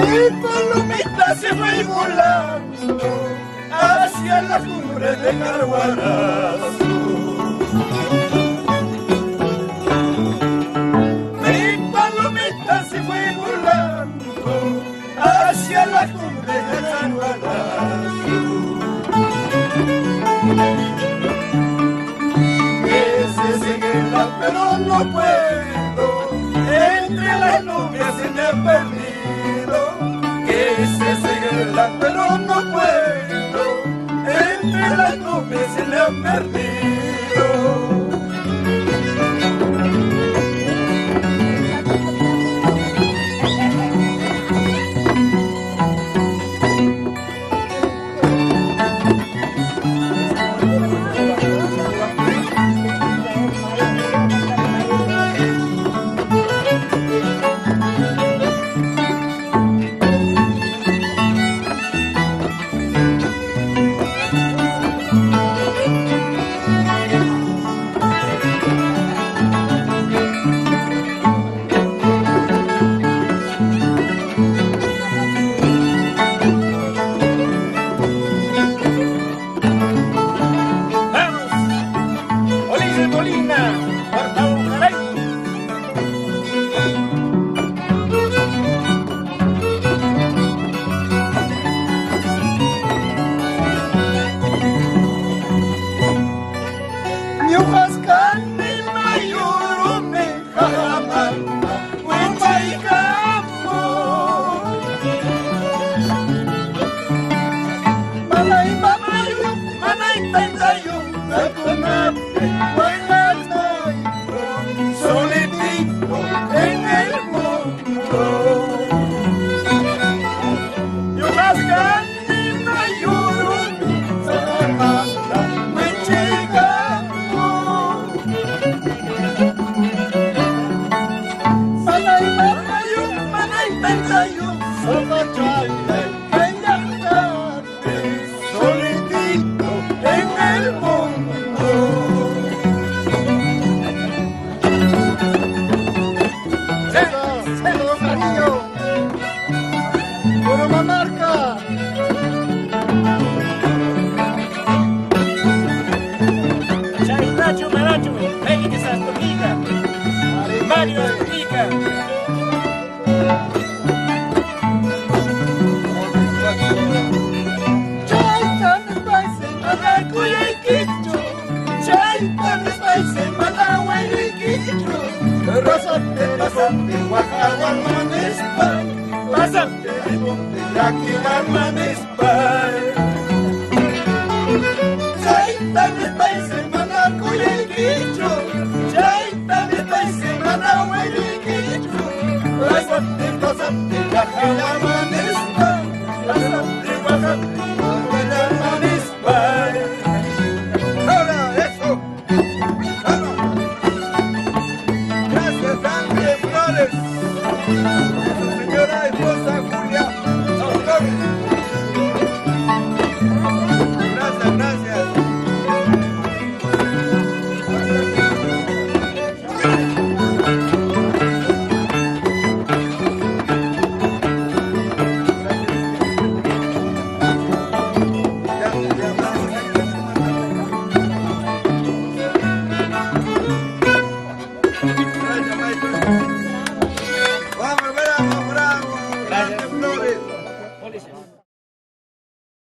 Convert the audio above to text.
Mi palomita se fue volando hacia las cumbres de Carhuarazú. Mi palomita se fue volando hacia las cumbres de Carhuarazú. Ese seguirla pero no puedo, entre las nubes se me ha perdido. Que se seguirla pero no puedo, entre las nubes se me ha perdido.